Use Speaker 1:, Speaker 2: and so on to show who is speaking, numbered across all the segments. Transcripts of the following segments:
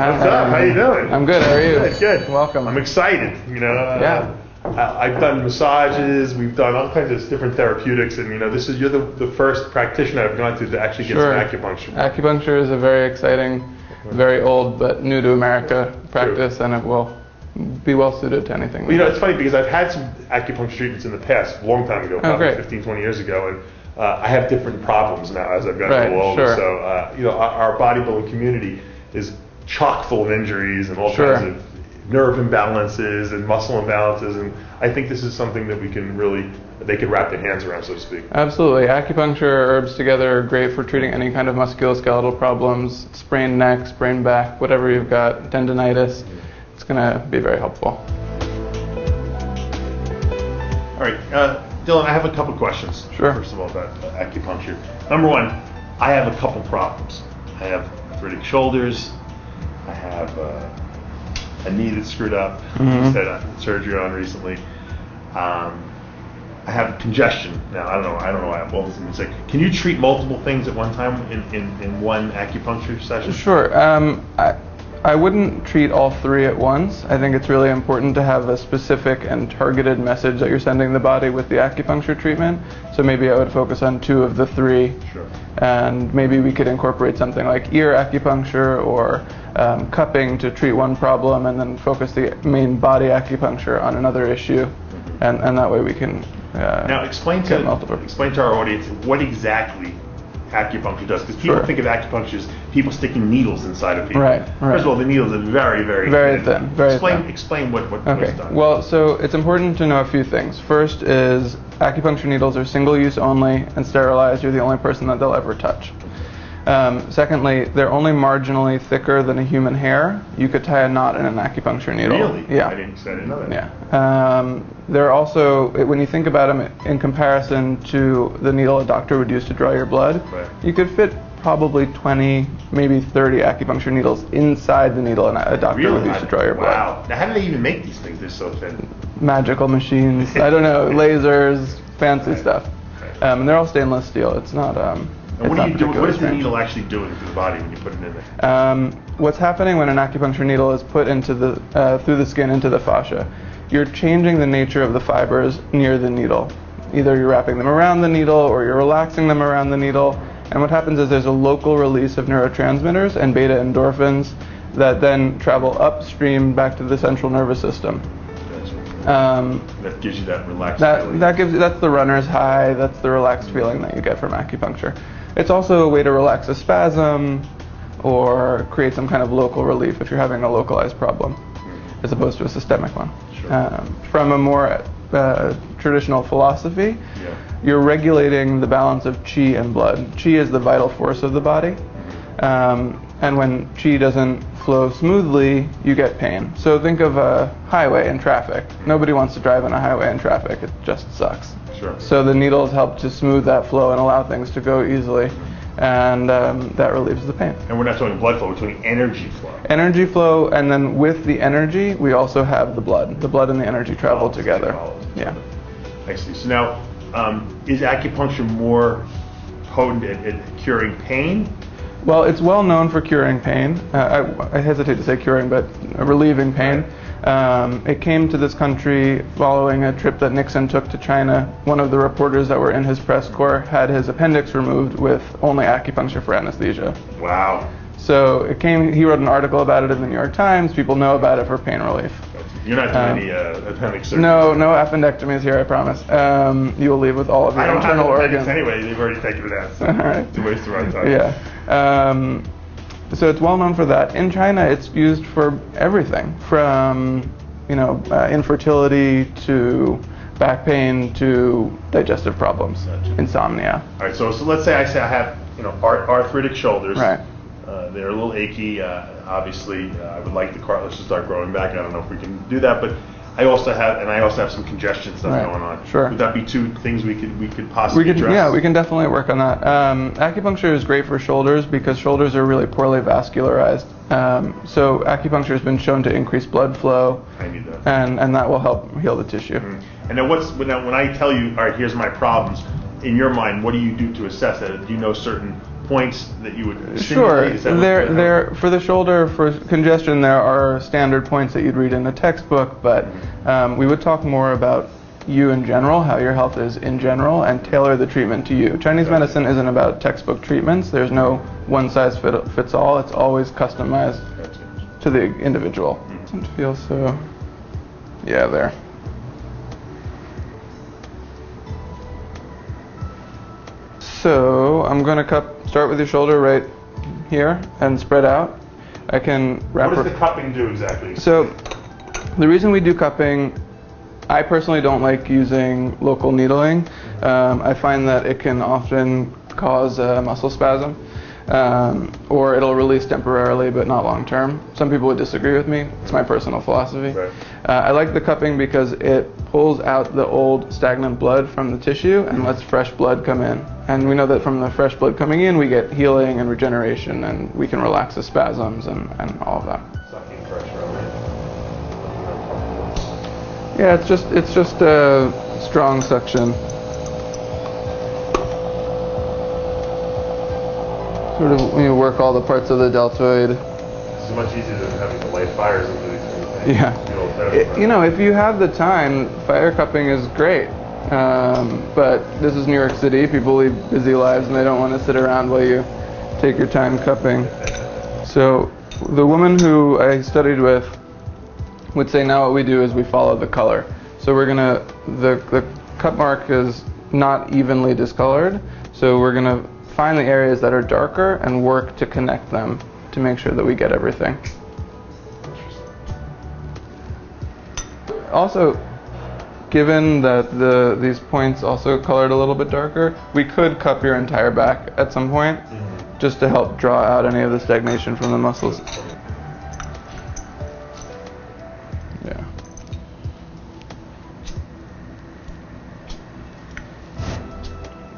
Speaker 1: What's up? How you doing?
Speaker 2: I'm good. How are you?
Speaker 1: Good, good.
Speaker 2: Welcome.
Speaker 1: I'm excited.
Speaker 2: Yeah.
Speaker 1: I've done massages. We've done all kinds of different therapeutics, and you're the first practitioner I've gone to actually get some acupuncture.
Speaker 2: Acupuncture is a very exciting, very old but new to America practice, and it will be well suited to anything.
Speaker 1: Well, it's funny because I've had some acupuncture treatments in the past, a long time ago, probably 15, 20 years ago, and I have different problems now as I've gotten a little older. So, our bodybuilding community is chock full of injuries and all kinds of nerve imbalances and muscle imbalances, and I think this is something that they can wrap their hands around, so to speak.
Speaker 2: Absolutely. Acupuncture herbs together are great for treating any kind of musculoskeletal problems, sprained neck, sprained back, whatever you've got, tendinitis. It's going to be very helpful.
Speaker 1: All right, Dylan, I have a couple questions.
Speaker 2: Sure.
Speaker 1: First of all, about acupuncture. Number one, I have a couple problems. I have arthritic shoulders. I have a knee that's screwed up. Just had surgery on recently. I have congestion now. I don't know why I'm all this things. Like, can you treat multiple things at one time in one acupuncture session?
Speaker 2: Sure. I wouldn't treat all three at once. I think it's really important to have a specific and targeted message that you're sending the body with the acupuncture treatment. So maybe I would focus on two of the three.
Speaker 1: Sure. And
Speaker 2: maybe we could incorporate something like ear acupuncture or cupping to treat one problem, and then focus the main body acupuncture on another issue. And that way we can
Speaker 1: now explain to our audience what exactly acupuncture does, because people think of acupuncture as people sticking needles inside of people.
Speaker 2: Right.
Speaker 1: First of all, the needles are very thin. Explain what's done.
Speaker 2: Well, so it's important to know a few things. First is acupuncture needles are single use only and sterilized. You're the only person that they'll ever touch. Secondly, they're only marginally thicker than a human hair. You could tie a knot in an acupuncture needle.
Speaker 1: Really?
Speaker 2: Yeah.
Speaker 1: I didn't know that.
Speaker 2: Yeah. They're also, when you think about them in comparison to the needle a doctor would use to draw your blood, you could fit probably 20, maybe 30 acupuncture needles inside the needle a doctor would use to draw your blood.
Speaker 1: Wow. Now, how do they even make these things? They're so thin.
Speaker 2: Magical machines. I don't know. Lasers, fancy stuff. And they're all stainless steel. It's not.
Speaker 1: And what do you do? What is the needle actually doing to the body when you put it in there?
Speaker 2: What's happening when an acupuncture needle is put into through the skin into the fascia? You're changing the nature of the fibers near the needle. Either you're wrapping them around the needle or you're relaxing them around the needle. And what happens is there's a local release of neurotransmitters and beta endorphins that then travel upstream back to the central nervous system.
Speaker 1: That gives you that relaxed feeling.
Speaker 2: That's the runner's high. That's the relaxed feeling that you get from acupuncture. It's also a way to relax a spasm or create some kind of local relief if you're having a localized problem, as opposed to a systemic one.
Speaker 1: Sure.
Speaker 2: From a more traditional philosophy, you're regulating the balance of qi and blood. Qi is the vital force of the body, and when qi doesn't flow smoothly, you get pain. So think of a highway in traffic. Nobody wants to drive on a highway in traffic. It just sucks.
Speaker 1: Sure.
Speaker 2: So the needles help to smooth that flow and allow things to go easily, and that relieves the pain.
Speaker 1: And we're not talking blood flow, we're talking energy flow.
Speaker 2: Energy flow, and then with the energy, we also have the blood. The blood and the energy travel together. Yeah.
Speaker 1: I see. So now, is acupuncture more potent at curing pain?
Speaker 2: Well, it's well known for curing pain. I hesitate to say curing, but relieving pain. It came to this country following a trip that Nixon took to China. One of the reporters that were in his press corps had his appendix removed with only acupuncture for anesthesia.
Speaker 1: Wow.
Speaker 2: So he wrote an article about it in the New York Times. People know about it for pain relief.
Speaker 1: You're not doing any appendix surgery?
Speaker 2: No appendectomies here, I promise. You will leave with all of your internal organs.
Speaker 1: Anyway, they've already taken it out. So
Speaker 2: all right.
Speaker 1: It's a waste of our time.
Speaker 2: Yeah. So it's well known for that. In China, it's used for everything from, infertility to back pain to digestive problems, insomnia.
Speaker 1: All right. So let's say I have arthritic shoulders.
Speaker 2: Right.
Speaker 1: They're a little achy. Obviously, I would like the cartilage to start growing back. I don't know if we can do that, but I also have some congestion stuff going on.
Speaker 2: Sure.
Speaker 1: Would that be two things we could possibly address?
Speaker 2: Yeah, we can definitely work on that. Acupuncture is great for shoulders because shoulders are really poorly vascularized. So acupuncture has been shown to increase blood flow.
Speaker 1: I need that.
Speaker 2: And that will help heal the tissue.
Speaker 1: And now when I tell you, all right, here's my problems, in your mind, what do you do to assess that? Do you know certain points that you would
Speaker 2: Sure.
Speaker 1: stimulate? Is that what
Speaker 2: There for the shoulder for congestion there are standard points that you'd read in a textbook, but we would talk more about you in general, how your health is in general, and tailor the treatment to you. Chinese medicine isn't about textbook treatments. There's no one size fits all. It's always customized to the individual. Doesn't feel so. Yeah, there. So I'm going to start with your shoulder right here and spread out. I can wrap.
Speaker 1: What does the cupping do exactly?
Speaker 2: So the reason we do cupping, I personally don't like using local needling. I find that it can often cause a muscle spasm, or it'll release temporarily but not long term. Some people would disagree with me. It's my personal philosophy.
Speaker 1: Right.
Speaker 2: I like the cupping because it pulls out the old stagnant blood from the tissue and lets fresh blood come in. And we know that from the fresh blood coming in, we get healing and regeneration, and we can relax the spasms and all of that.
Speaker 1: Sucking pressure on it.
Speaker 2: Yeah, it's just a strong suction. Sort of when you work all the parts of the deltoid.
Speaker 1: This is much easier than having to light fires into these things.
Speaker 2: Yeah. You know, if you have the time, fire cupping is great. But this is New York City. People lead busy lives and they don't want to sit around while you take your time cupping. So the woman who I studied with would say now what we do is we follow the color. So we're gonna, the cup mark is not evenly discolored, so we're gonna find the areas that are darker and work to connect them to make sure that we get everything. Also, given that these points also colored a little bit darker, we could cup your entire back at some point, just to help draw out any of the stagnation from the muscles. Yeah.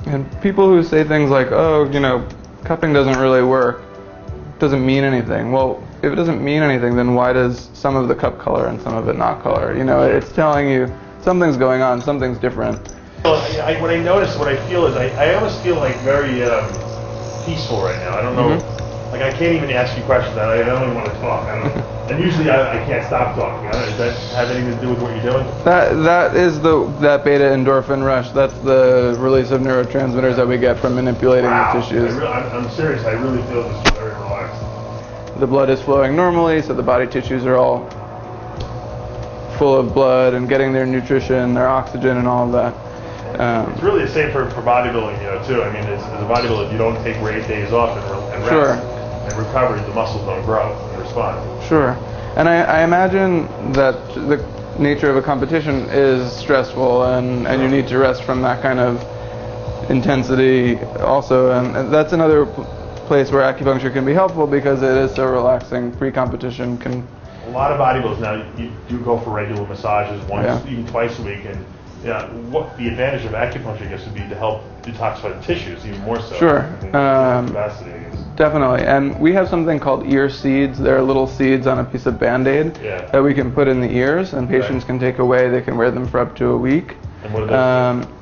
Speaker 2: And people who say things like, oh, you know, cupping doesn't really work, doesn't mean anything. Well, if it doesn't mean anything, then why does some of the cup color and some of it not color? You know, it's telling you something's going on, something's different.
Speaker 1: What I notice, what I feel is I almost feel like very peaceful right now. I don't know, like I can't even ask you questions. I don't even want to talk. I don't know. And usually I can't stop talking. Does that have anything to do with what you're doing?
Speaker 2: That is that beta endorphin rush. That's the release of neurotransmitters that we get from manipulating the tissues.
Speaker 1: I'm serious. I really feel this very relaxed.
Speaker 2: The blood is flowing normally, so the body tissues are all full of blood and getting their nutrition, their oxygen, and all of that.
Speaker 1: It's really the same for bodybuilding, you know, too. I mean, as a bodybuilder, you don't take great days off and rest
Speaker 2: Sure.
Speaker 1: and recover. The muscles don't grow and respond.
Speaker 2: Sure. And I imagine that the nature of a competition is stressful, and you need to rest from that kind of intensity also. And that's another place where acupuncture can be helpful because it is so relaxing. Pre-competition can...
Speaker 1: A lot of bodybuilders now, you do go for regular massages once, even twice a week, and what the advantage of acupuncture, I guess, would be to help detoxify the tissues even more so.
Speaker 2: Sure.
Speaker 1: Capacity, I guess.
Speaker 2: Definitely. And we have something called ear seeds. They're little seeds on a piece of Band-Aid that we can put in the ears, and patients can take away. They can wear them for up to a week.
Speaker 1: And what do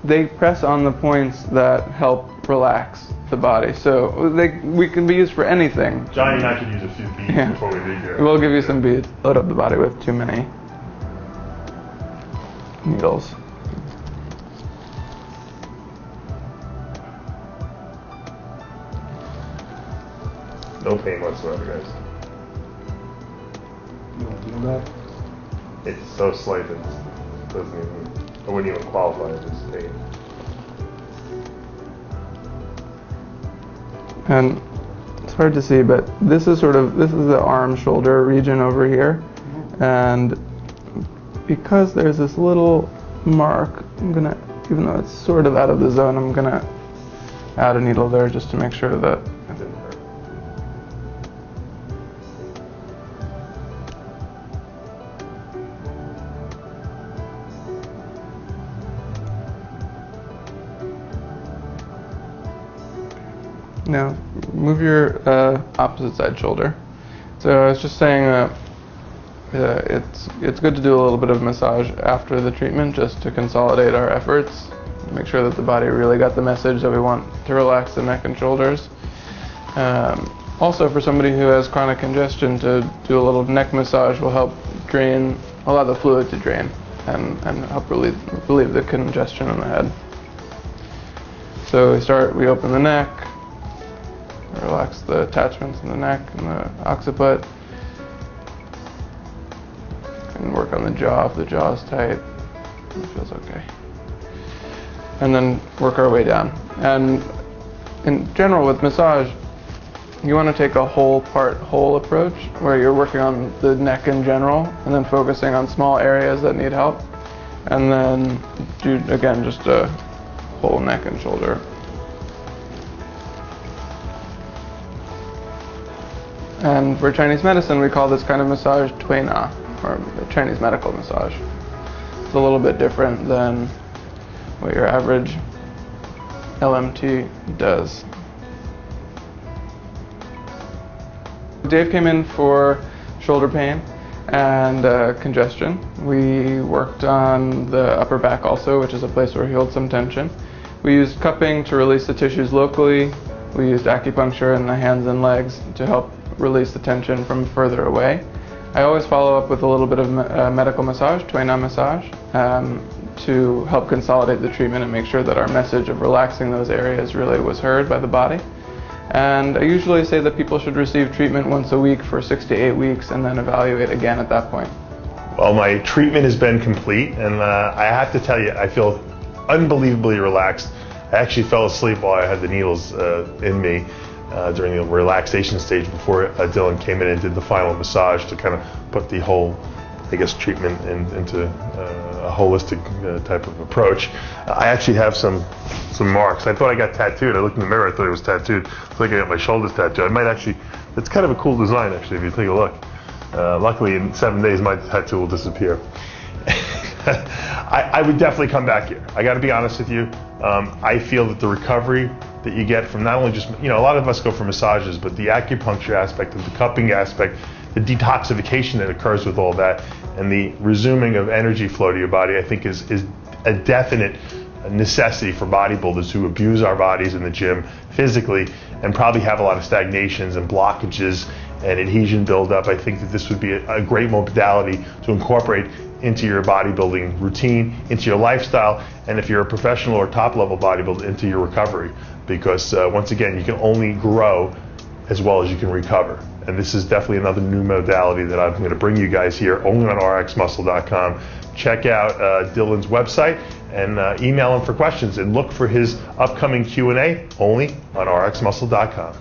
Speaker 1: they
Speaker 2: They press on the points that help relax the body. So we can be used for anything.
Speaker 1: Johnny and I could use a few beads before we leave here.
Speaker 2: We'll give you some beads. Load up the body with too many needles.
Speaker 1: No pain whatsoever, guys.
Speaker 2: You want to do that?
Speaker 1: It's so slight that it doesn't even, I wouldn't even qualify as pain.
Speaker 2: And it's hard to see, but this is the arm shoulder region over here. And because there's this little mark, I'm gonna, even though it's sort of out of the zone, I'm gonna add a needle there just to make sure that
Speaker 1: It didn't hurt.
Speaker 2: Now, move your opposite side shoulder. So I was just saying that it's good to do a little bit of massage after the treatment just to consolidate our efforts, make sure that the body really got the message that we want to relax the neck and shoulders. Also, for somebody who has chronic congestion, to do a little neck massage will help drain, allow the fluid to drain and help relieve the congestion in the head. So we open the neck, relax the attachments in the neck and the occiput, and work on the jaw if the jaw is tight. It feels okay. And then work our way down. And in general with massage, you want to take a whole approach where you're working on the neck in general and then focusing on small areas that need help. And then do, again, just a whole neck and shoulder. And for Chinese medicine, we call this kind of massage Tui Na, or Chinese medical massage. It's a little bit different than what your average LMT does. Dave came in for shoulder pain and congestion. We worked on the upper back also, which is a place where he holds some tension. We used cupping to release the tissues locally. We used acupuncture in the hands and legs to help release the tension from further away. I always follow up with a little bit of medical massage, Tui Na massage, to help consolidate the treatment and make sure that our message of relaxing those areas really was heard by the body. And I usually say that people should receive treatment once a week for 6 to 8 weeks and then evaluate again at that point.
Speaker 1: Well, my treatment has been complete, and I have to tell you, I feel unbelievably relaxed. I actually fell asleep while I had the needles in me during the relaxation stage before Dylan came in and did the final massage to kind of put the whole, I guess, treatment into a holistic type of approach. I actually have some marks. I thought I got tattooed. I looked in the mirror, I thought it was tattooed. It's like I got my shoulders tattooed. I might actually, it's kind of a cool design actually if you take a look. Luckily in 7 days my tattoo will disappear. I would definitely come back here. I got to be honest with you. I feel that the recovery that you get from not only just, a lot of us go for massages, but the acupuncture aspect, the cupping aspect, the detoxification that occurs with all that, and the resuming of energy flow to your body, I think is a definite necessity for bodybuilders who abuse our bodies in the gym physically and probably have a lot of stagnations and blockages and adhesion buildup. I think that this would be a great modality to incorporate into your bodybuilding routine, into your lifestyle, and if you're a professional or top-level bodybuilder, into your recovery. Because once again, you can only grow as well as you can recover. And this is definitely another new modality that I'm going to bring you guys here only on rxmuscle.com. Check out Dylan's website and email him for questions and look for his upcoming Q&A only on rxmuscle.com.